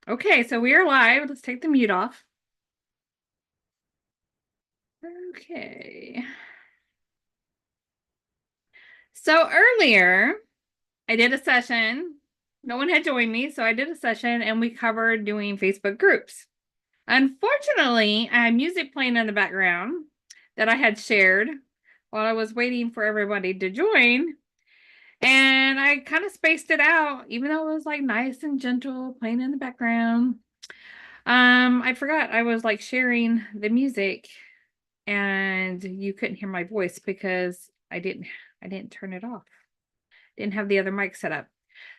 Okay, so we are live. Let's take the mute off. Okay. So earlier, I did a session. No one had joined me, so I did a session and we covered doing Facebook groups. Unfortunately, I had music playing in the background that I had shared while I was waiting for everybody to join. And I kind of spaced it out, even though it was like nice and gentle playing in the background. I forgot I was like sharing the music and you couldn't hear my voice because I didn't turn it off. Didn't have the other mic set up.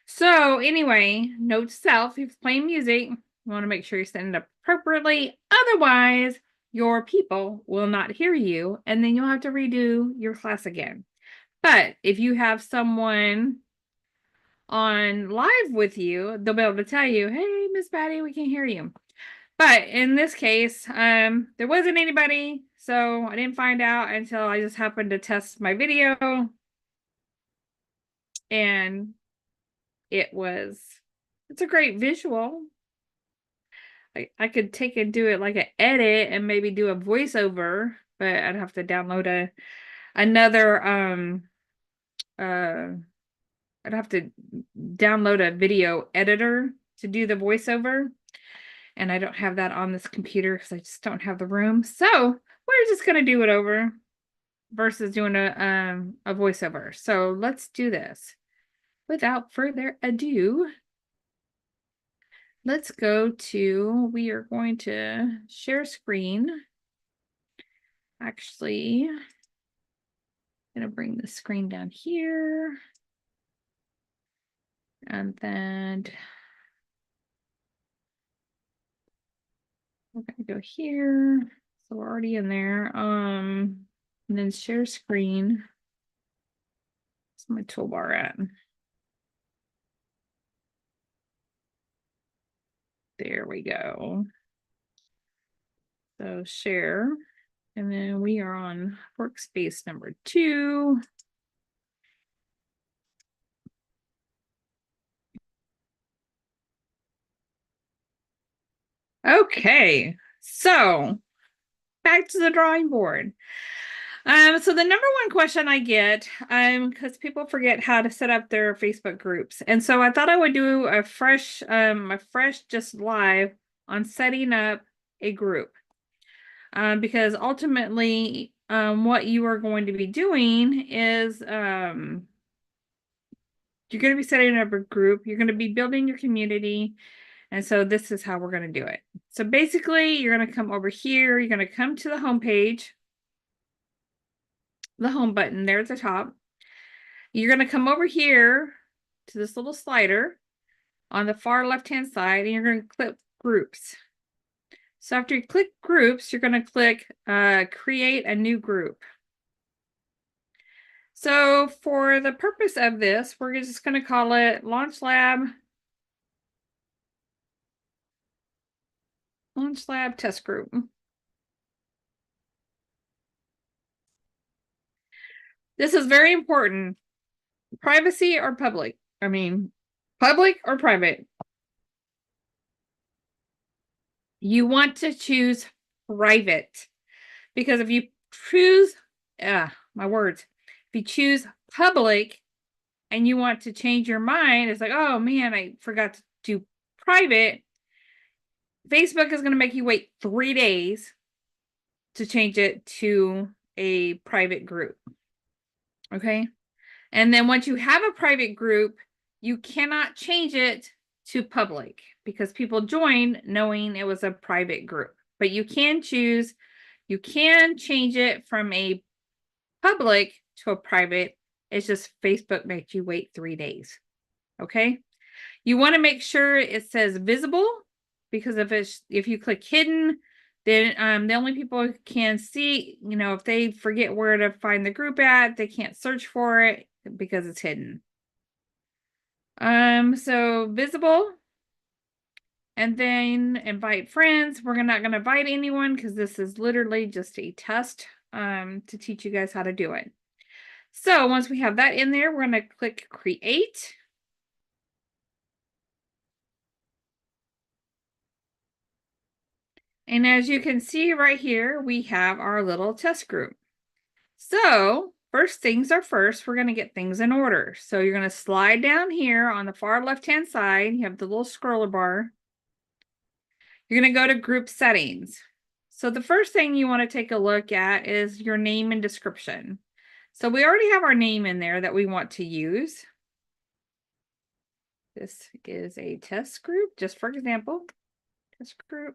So anyway, note to self, if you're playing music, you want to make sure you're setting it up appropriately. Otherwise, your people will not hear you, and then you'll have to redo your class again. But if you have someone on live with you, they'll be able to tell you, hey, Miss Patty, we can't hear you. But in this case, there wasn't anybody, so I didn't find out until I just happened to test my video, and it's a great visual. I could take and do it like an edit and maybe do a voiceover, but I'd have to download another uh I'd have to download a video editor to do the voiceover. And I don't have that on this computer because I just don't have the room. So we're just gonna do it over versus doing a voiceover. So let's do this. Without further ado, let's go to, we are going to share screen. Actually, I'm gonna bring the screen down here. And then we're gonna go here. So we're already in there. And then share screen. Where's my toolbar at? There we go. So share, and then we are on workspace number 2. Okay, so back to the drawing board. So the number one question I get, because people forget how to set up their Facebook groups, and so I thought I would do a fresh just live on setting up a group, because ultimately, what you are going to be doing is, you're going to be setting up a group, you're going to be building your community, and so this is how we're going to do it. So basically, you're going to come over here, you're going to come to the home page, the home button there at the top. You're going to come over here to this little slider on the far left-hand side, and you're going to click groups. So after you click groups, you're going to click create a new group. So for the purpose of this, we're just going to call it Launch Lab Test Group. This is very important. Privacy or public? I mean, public or private? You want to choose private, because if you choose, my words, if you choose public and you want to change your mind, it's like, oh man, I forgot to do private. Facebook is going to make you wait 3 days to change it to a private group. Okay. And then once you have a private group, you cannot change it to public because people join knowing it was a private group. But you can change it from a public to a private. It's just Facebook makes you wait 3 days. Okay. You want to make sure it says visible, because if you click hidden, then the only people who can see, if they forget where to find the group at, they can't search for it because it's hidden. So visible, and then invite friends. We're not going to invite anyone because this is literally just a test to teach you guys how to do it. So once we have that in there, we're going to click create. And as you can see right here, we have our little test group. So first things are first, we're going to get things in order. So you're going to slide down here on the far left-hand side. You have the little scroller bar. You're going to go to group settings. So the first thing you want to take a look at is your name and description. So we already have our name in there that we want to use. This is a test group, just for example, test group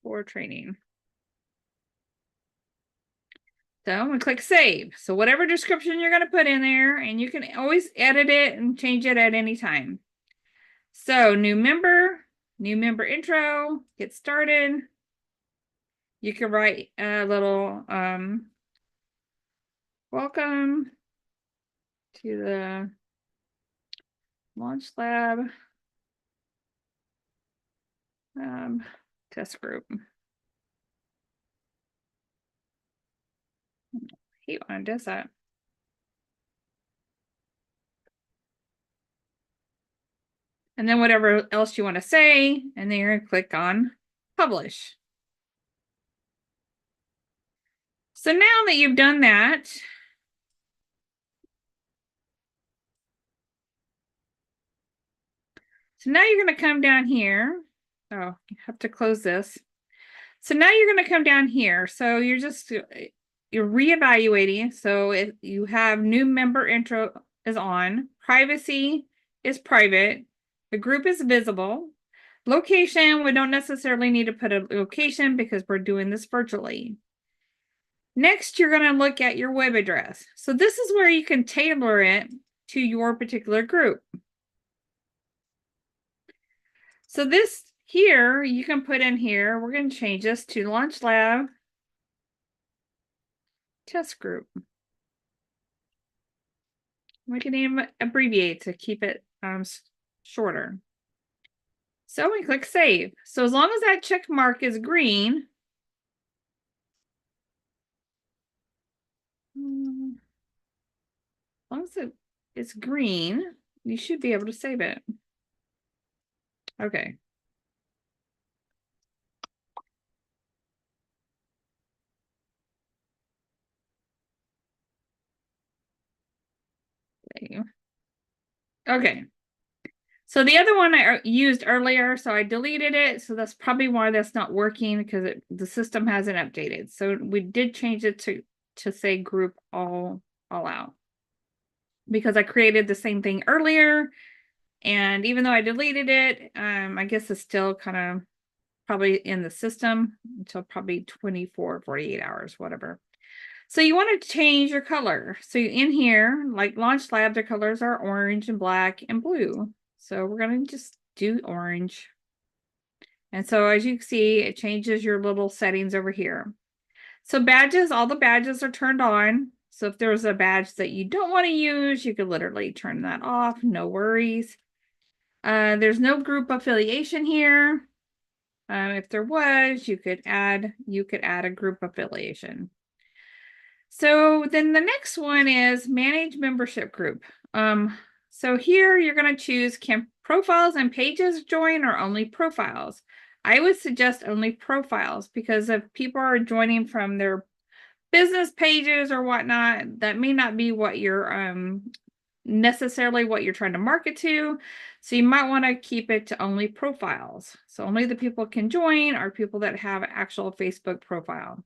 for training. So I'm going to click save. So whatever description you're going to put in there, and you can always edit it and change it at any time. So new member intro, get started. You can write a little welcome to the Launch Lab test group. I hate when it does that. And then whatever else you want to say, and then you're going to click on publish. So now that you've done that, so now you're going to come down here. Oh, you have to close this. So now you're going to come down here. So you're reevaluating. So if you have new member intro is on, privacy is private, the group is visible. Location, we don't necessarily need to put a location because we're doing this virtually. Next, you're going to look at your web address. So this is where you can tailor it to your particular group. So this here, you can put in here, we're going to change this to Launch Lab Test Group. We can even abbreviate to keep it shorter. So we click save. So as long as that check mark is green, as long as it's green, you should be able to save it. Okay. Okay. So the other one I used earlier, so I deleted it. So that's probably why that's not working, because the system hasn't updated. So we did change it to say group all out, because I created the same thing earlier. And even though I deleted it, I guess it's still kind of probably in the system until probably 24, 48 hours, whatever. So you want to change your color. So in here, like Launch Lab, the colors are orange and black and blue. So we're going to just do orange. And so as you can see, it changes your little settings over here. So badges, all the badges are turned on. So if there's a badge that you don't want to use, you could literally turn that off, no worries. There's no group affiliation here. If there was, you could add a group affiliation. So then the next one is manage membership group. So here you're going to choose, can profiles and pages join or only profiles? I would suggest only profiles, because if people are joining from their business pages or whatnot, that may not be what you're necessarily what you're trying to market to. So you might want to keep it to only profiles. So only the people can join are people that have an actual Facebook profile.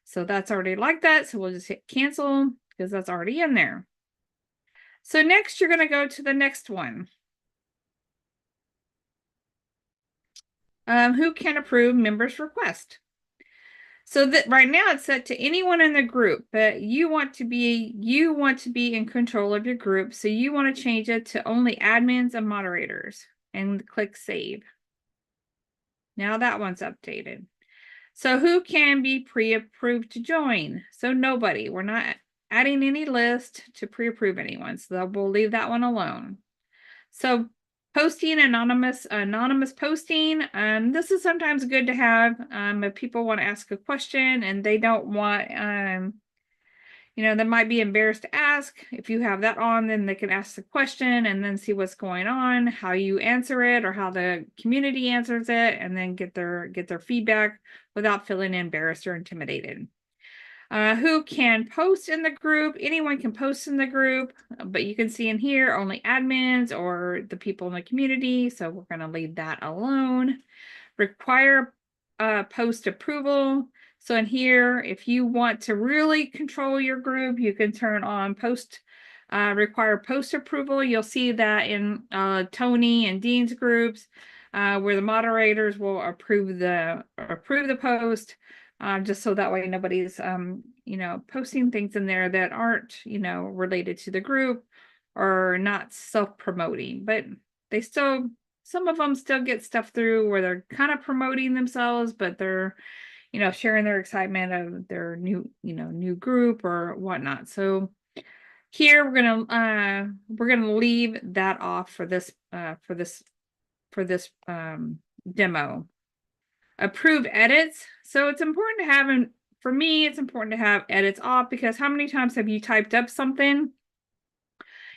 So that's already like that. So we'll just hit cancel because that's already in there. So next, you're going to go to the next one. Who can approve members' request? So that right now it's set to anyone in the group, but you want to be in control of your group. So you want to change it to only admins and moderators, and click save. Now that one's updated. So who can be pre-approved to join? So nobody. We're not adding any list to pre-approve anyone. So we'll leave that one alone. So posting, anonymous posting. This is sometimes good to have if people want to ask a question and they don't want that might be embarrassed to ask. If you have that on, then they can ask the question and then see what's going on, how you answer it, or how the community answers it, and then get their feedback without feeling embarrassed or intimidated. Who can post in the group? Anyone can post in the group, but you can see in here only admins or the people in the community. So we're going to leave that alone. Require post approval. So in here, if you want to really control your group, you can turn on require post approval. You'll see that in Tony and Dean's groups, where the moderators will approve the post. Just so that way nobody's posting things in there that aren't related to the group or not self-promoting, but they still, some of them still get stuff through where they're kind of promoting themselves, but they're sharing their excitement of their new group or whatnot. So here we're gonna leave that off for this demo. Approve edits. So it's important to have, and for me, it's important to have edits off, because how many times have you typed up something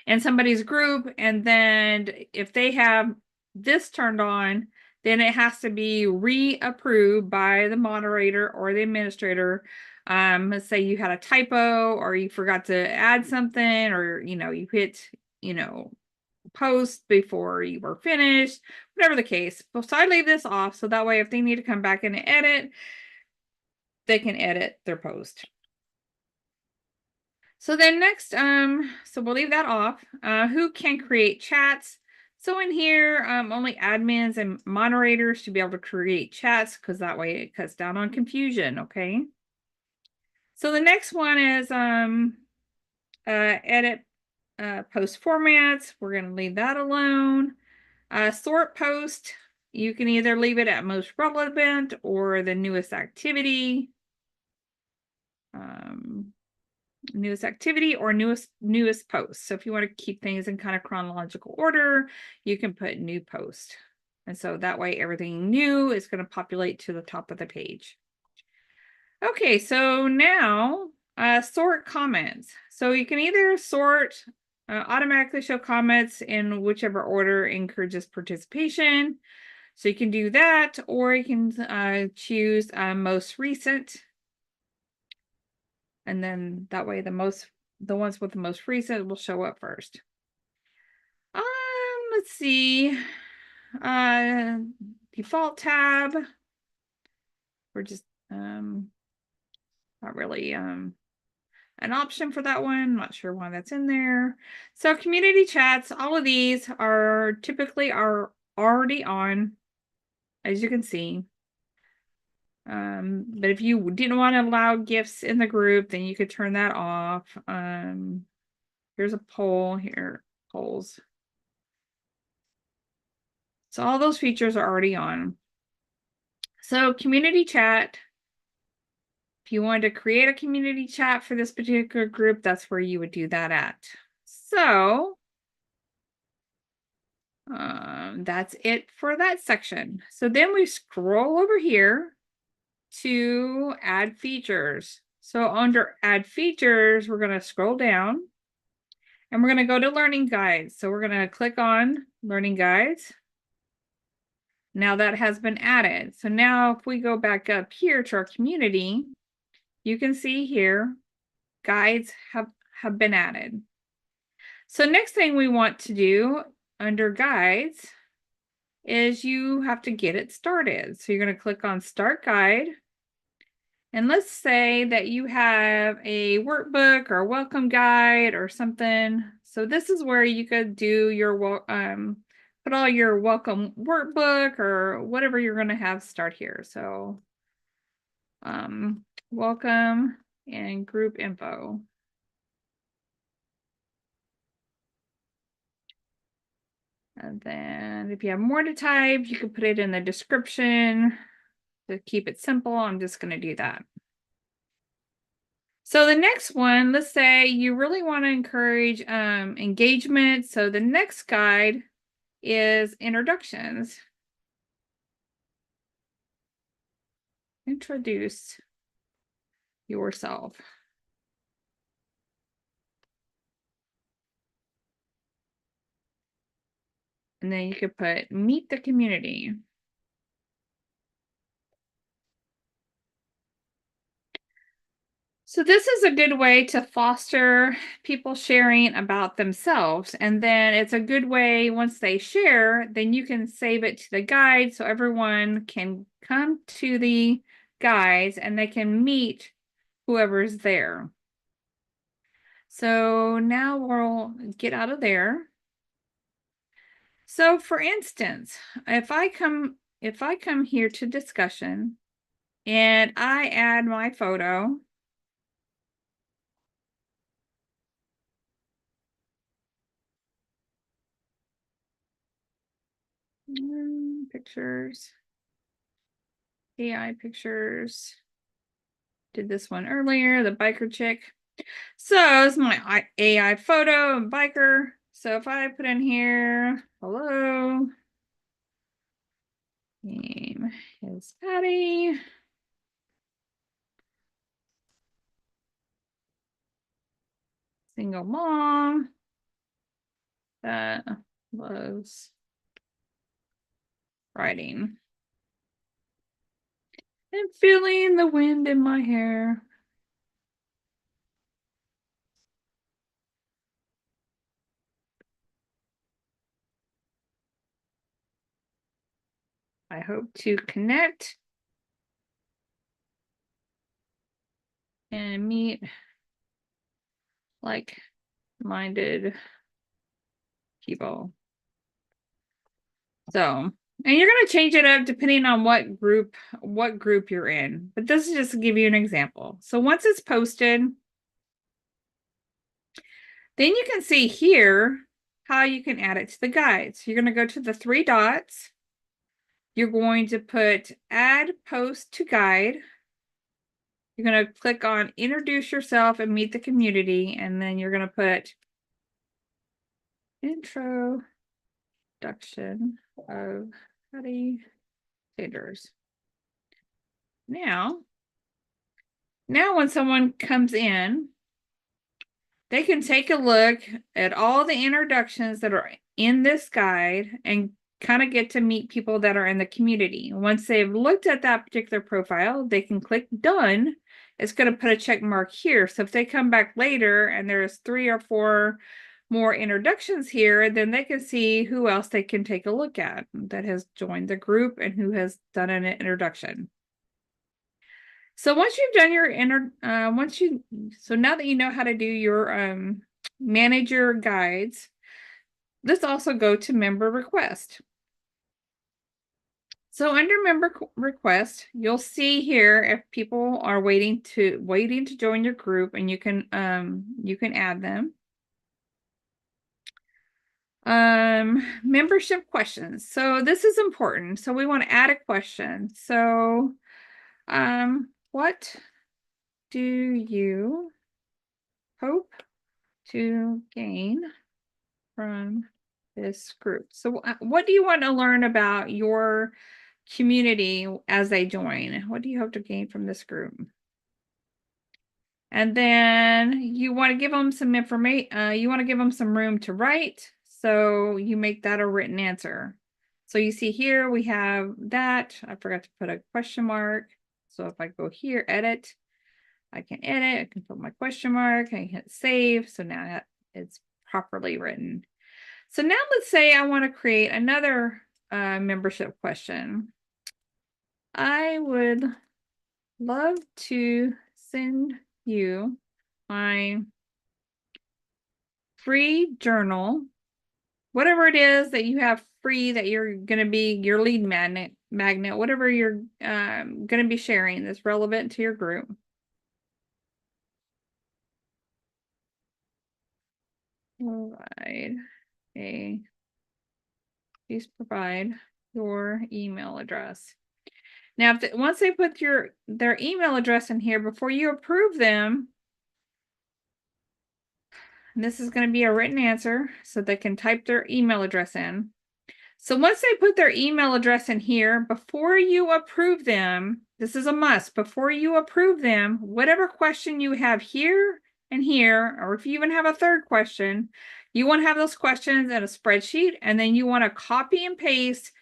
in somebody's group, and then if they have this turned on, then it has to be reapproved by the moderator or the administrator. Let's say you had a typo, or you forgot to add something, or you hit post before you were finished, whatever the case. So I leave this off, so that way if they need to come back and edit, they can edit their post. So then next, so we'll leave that off. Who can create chats? So in here, only admins and moderators should be able to create chats, because that way it cuts down on confusion, okay? So the next one is edit post formats. We're going to leave that alone. Sort post, you can either leave it at most relevant or the newest activity. Newest activity or newest post. So if you want to keep things in kind of chronological order, you can put new post. And so that way everything new is going to populate to the top of the page. Okay, so now sort comments. So you can either sort, automatically show comments in whichever order encourages participation. So you can do that, or you can choose most recent. And then that way the ones with the most recent will show up first. Let's see. Default tab. We're just not really an option for that one. Not sure why that's in there. So community chats, all of these are typically already on, as you can see. But if you didn't want to allow gifts in the group, then you could turn that off. Here's a poll here, polls. So all those features are already on. So community chat, if you wanted to create a community chat for this particular group, that's where you would do that at. So that's it for that section. So then we scroll over here to add features. So under add features, we're going to scroll down and we're going to go to learning guides. So we're going to click on learning guides. Now that has been added. So now if we go back up here to our community, you can see here guides have been added. So next thing we want to do under guides is you have to get it started. So you're going to click on start guide. And let's say that you have a workbook or a welcome guide or something. So this is where you could do your put all your welcome workbook or whatever you're going to have start here. So welcome and group info. And then if you have more to type, you can put it in the description to keep it simple. I'm just going to do that. So the next one, let's say you really want to encourage engagement. So the next guide is introductions. Introduce yourself. And then you could put meet the community. So this is a good way to foster people sharing about themselves. And then it's a good way, once they share, then you can save it to the guide so everyone can come to the guides and they can meet whoever's there. So now we'll get out of there. So for instance, if I come here to discussion and I add my photo, pictures, AI pictures, did this one earlier, the biker chick. So it's my AI photo and biker. So if I put in here, hello, name is Patty. Single mom that loves riding and feeling the wind in my hair. I hope to connect and meet like-minded people. So, and you're going to change it up depending on what group you're in. But this is just to give you an example. So once it's posted, then you can see here how you can add it to the guides. You're going to go to the three dots. You're going to put add post to guide. You're going to click on introduce yourself and meet the community. And then you're going to put introduction of Patty Sanders. Now when someone comes in, they can take a look at all the introductions that are in this guide and kind of get to meet people that are in the community. Once they've looked at that particular profile, they can click done. It's going to put a check mark here. So if they come back later and there's 3 or 4 more introductions here, then they can see who else they can take a look at that has joined the group and who has done an introduction. So once you've done your so now that you know how to do your manager guides, let's also go to member request. So under member request, you'll see here if people are waiting to join your group, and you can add them. Membership questions. So this is important. So we want to add a question. So what do you hope to gain from this group? So what do you want to learn about your community as they join? What do you hope to gain from this group? And then you want to give them some information. You want to give them some room to write. So you make that a written answer. So you see here we have that. I forgot to put a question mark. So if I go here, edit, I can edit. I can put my question mark. I can hit save. So now it's properly written. So now let's say I want to create another membership question. I would love to send you my free journal, whatever it is that you have free that you're going to be your lead magnet, whatever you're going to be sharing that's relevant to your group. Please provide your email address. Now, once they put their email address in here, before you approve them, and this is going to be a written answer, so they can type their email address in. So once they put their email address in here, before you approve them, this is a must, before you approve them, whatever question you have here and here, or if you even have a third question, You want to have those questions in a spreadsheet, and then you want to copy and paste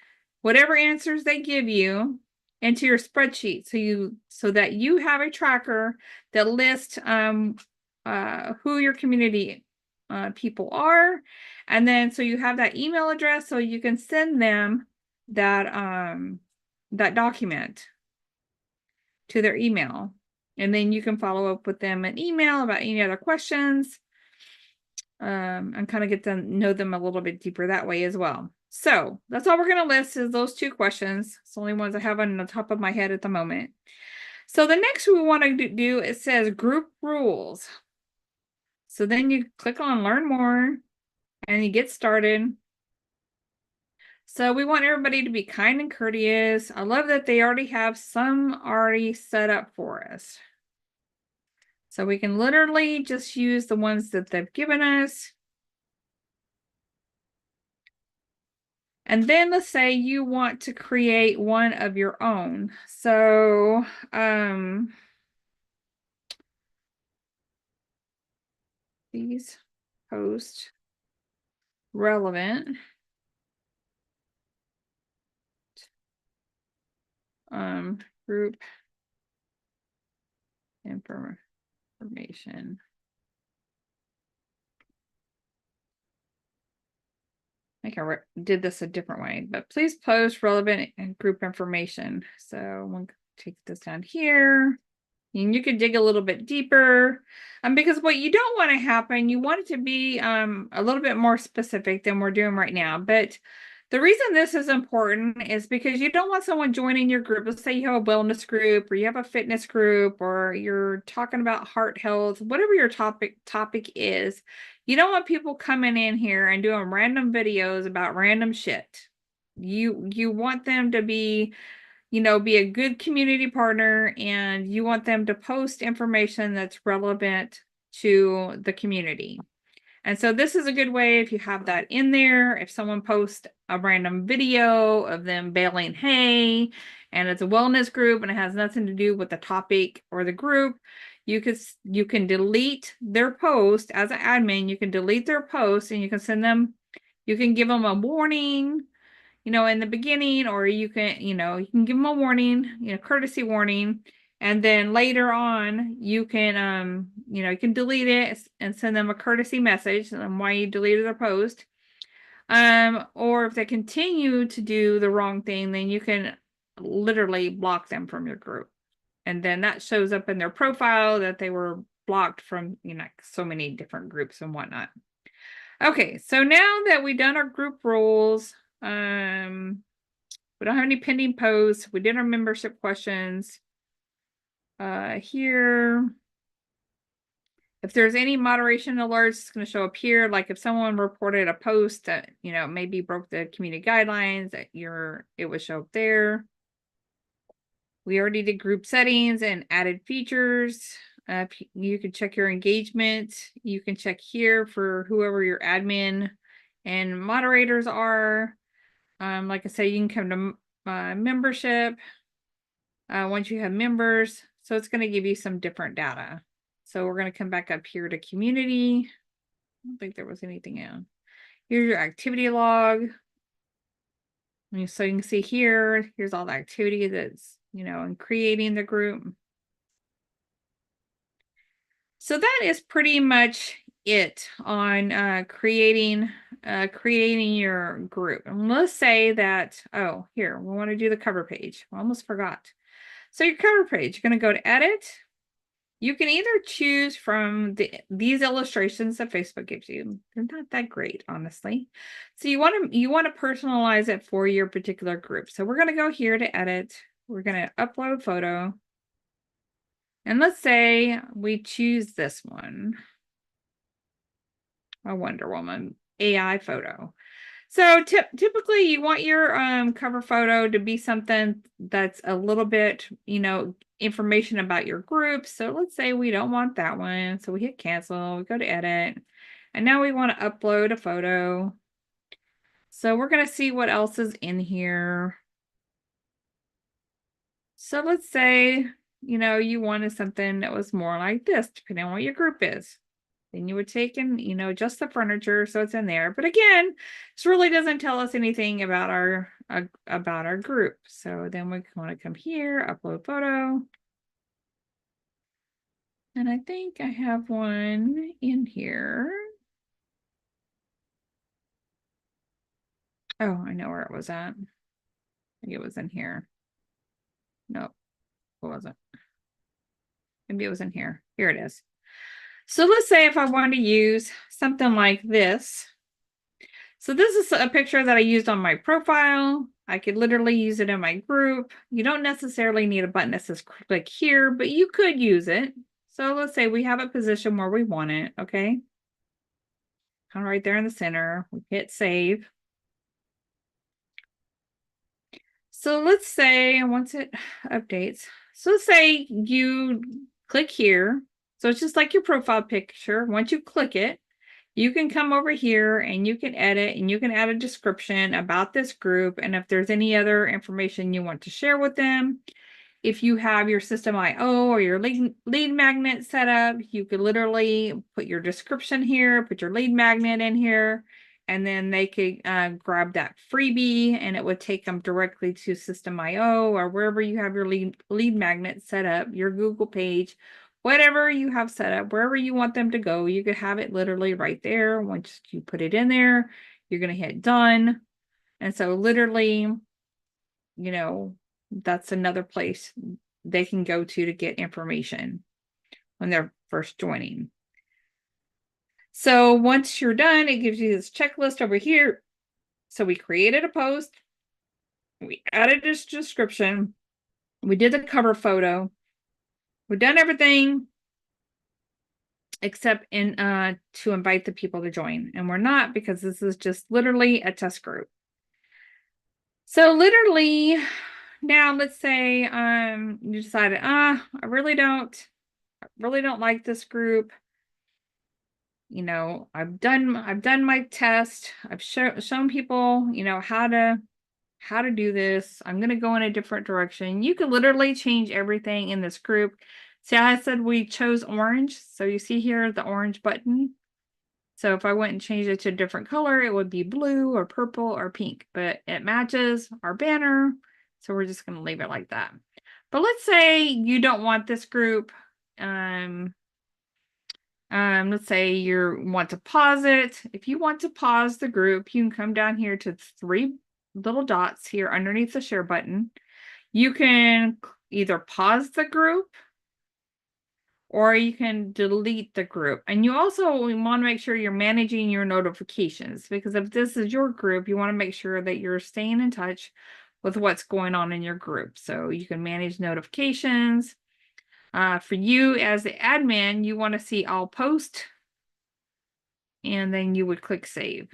whatever answers they give you into your spreadsheet, so that you have a tracker that lists who your community people are, and then so you have that email address so you can send them that document to their email, and then you can follow up with them an email about any other questions, and kind of get to know them a little bit deeper that way as well. So that's all we're going to list is those 2 questions. It's the only ones I have on the top of my head at the moment. So the next we want to do, it says group rules. So then you click on learn more and you get started. So we want everybody to be kind and courteous. I love that they already have some already set up for us. So we can literally just use the ones that they've given us. And then let's say you want to create one of your own. So these post relevant group information. I think I did this a different way, but please post relevant and group information. So we'll take this down here. And you can dig a little bit deeper, because what you don't want to happen, you want it to be a little bit more specific than we're doing right now. But the reason this is important is because you don't want someone joining your group. Let's say you have a wellness group, or you have a fitness group, or you're talking about heart health, whatever your topic is. You don't want people coming in here and doing random videos about random shit. You want them to be a good community partner, and you want them to post information that's relevant to the community. And so this is a good way if you have that in there. If someone posts a random video of them baling hay and it's a wellness group and it has nothing to do with the topic or the group, you can delete their post as an admin. You can delete their post and you can give them a warning, in the beginning, or you can give them a warning, courtesy warning. And then later on, you can delete it and send them a courtesy message on why you deleted their post. Or if they continue to do the wrong thing, then you can literally block them from your group. And then that shows up in their profile that they were blocked from, so many different groups and whatnot. Okay, so now that we've done our group rules, we don't have any pending posts. We did our membership questions. Here, if there's any moderation alerts, it's going to show up here. Like if someone reported a post that, maybe broke the community guidelines, it would show up there. We already did group settings and added features. You can check your engagement. You can check here for whoever your admin and moderators are. Like I said, you can come to membership once you have members. So it's going to give you some different data. So we're going to come back up here to community. I don't think there was anything else. Here's your activity log. So you can see here's all the activity that's, in creating the group. So that is pretty much it on creating your group. And let's say that, here, we want to do the cover page. I almost forgot. So your cover page, you're going to go to edit. You can either choose from these illustrations that Facebook gives you. They're not that great, honestly. So you want to personalize it for your particular group. So we're going to go here to edit. We're going to upload photo. And let's say we choose this one, a Wonder Woman AI photo. So typically you want your cover photo to be something that's a little bit, information about your group. So let's say we don't want that one. So we hit cancel, we go to edit, and now we want to upload a photo. So we're going to see what else is in here. So let's say, you wanted something that was more like this, depending on what your group is. Then you would take and, adjust the furniture so it's in there. But again, this really doesn't tell us anything about our group. So then we want to come here, upload photo. And I think I have one in here. Oh, I know where it was at. I think it was in here. Nope, it wasn't. Maybe it was in here. Here it is. So let's say if I want to use something like this. So this is a picture that I used on my profile. I could literally use it in my group. You don't necessarily need a button that says click here, but you could use it. So let's say we have a position where we want it, okay? Kind of right there in the center. We hit save. So let's say once it updates, so let's say you click here. So it's just like your profile picture. Once you click it, you can come over here and you can edit and you can add a description about this group. And if there's any other information you want to share with them, if you have your system IO or your lead magnet set up, you could literally put your description here, put your lead magnet in here, and then they could grab that freebie and it would take them directly to system IO or wherever you have your lead magnet set up, your Google page, whatever you have set up, wherever you want them to go, you could have it literally right there. Once you put it in there, you're going to hit done. And so literally, that's another place they can go to get information when they're first joining. So once you're done, it gives you this checklist over here. So we created a post, we added this description, we did the cover photo, we've done everything except to invite the people to join. And we're not, because this is just literally a test group. So literally now let's say you decided, I really don't like this group. I've done my test. I've shown people, how to do this. I'm going to go in a different direction. You can literally change everything in this group. See, I said we chose orange. So you see here the orange button. So if I went and changed it to a different color, it would be blue or purple or pink, but it matches our banner. So we're just going to leave it like that. But let's say you don't want this group. Let's say you want to pause it. If you want to pause the group, you can come down here to 3 little dots here underneath the share button. You can either pause the group or you can delete the group. And you also want to make sure you're managing your notifications, because if this is your group, you want to make sure that you're staying in touch with what's going on in your group. So you can manage notifications. For you as the admin, you want to see all posts, and then you would click save.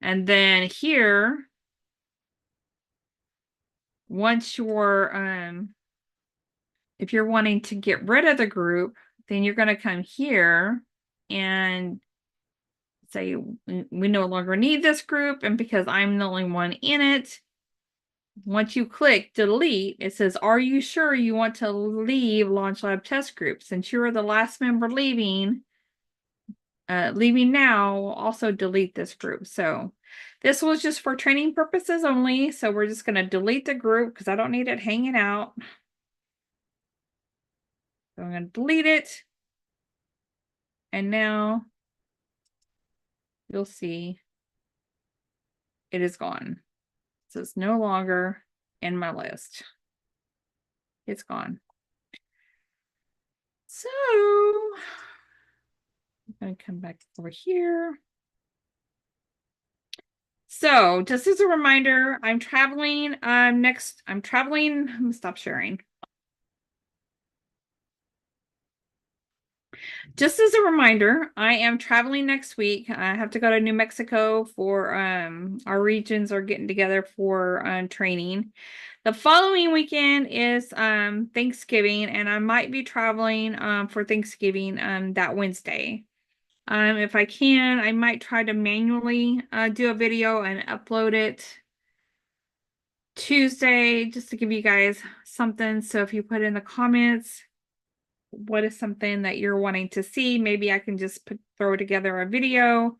And then here, once you're, if you're wanting to get rid of the group, then you're going to come here and say, we no longer need this group. And because I'm the only one in it, once you click delete, it says, are you sure you want to leave Launch Lab test group? Since you're the last member leaving now, we'll also delete this group. So this was just for training purposes only. So we're just going to delete the group because I don't need it hanging out. So I'm going to delete it. And now you'll see it is gone. So it's no longer in my list. It's gone. So I'm going to come back over here. So just as a reminder, I'm traveling I'm going to stop sharing. Just as a reminder, I am traveling next week. I have to go to New Mexico for our regions are getting together for training. The following weekend is Thanksgiving, and I might be traveling for Thanksgiving that Wednesday. If I can, I might try to manually do a video and upload it Tuesday just to give you guys something. So if you put in the comments what is something that you're wanting to see. Maybe I can just throw together a video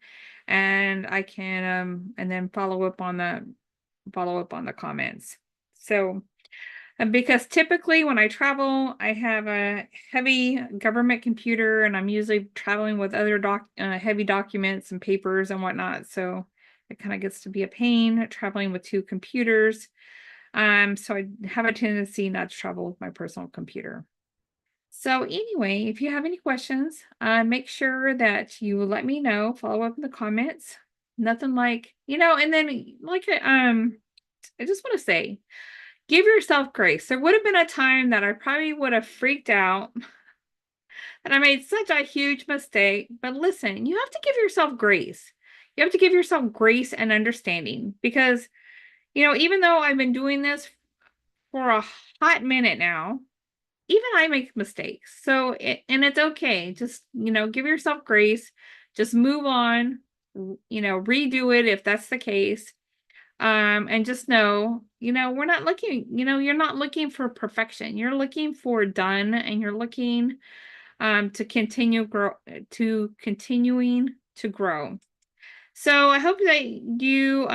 and I can and then follow up on the comments. So because typically when I travel, I have a heavy government computer and I'm usually traveling with other heavy documents and papers and whatnot. So it kind of gets to be a pain traveling with two computers. So I have a tendency not to travel with my personal computer. So anyway, if you have any questions, make sure that you let me know, follow up in the comments. Nothing like, and then like I just want to say, give yourself grace. There would have been a time that I probably would have freaked out and I made such a huge mistake. But listen, you have to give yourself grace. You have to give yourself grace and understanding because, even though I've been doing this for a hot minute now, even I make mistakes. So, and it's okay. Just, give yourself grace. Just move on, redo it if that's the case. And just know, we're not looking, you're not looking for perfection. You're looking for done and you're looking to continuing to grow. So I hope that you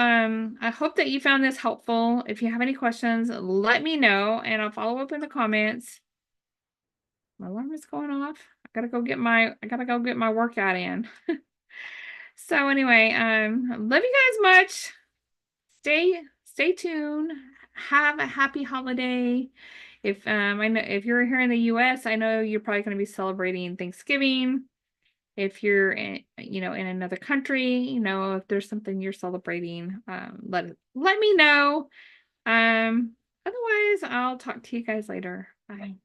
found this helpful. If you have any questions, let me know and I'll follow up in the comments. My alarm is going off. I gotta go get my workout in. So anyway, love you guys much. Stay tuned. Have a happy holiday. If I know if you're here in the US, I know you're probably going to be celebrating Thanksgiving. If you're in another country, if there's something you're celebrating, let me know. Otherwise, I'll talk to you guys later. Bye.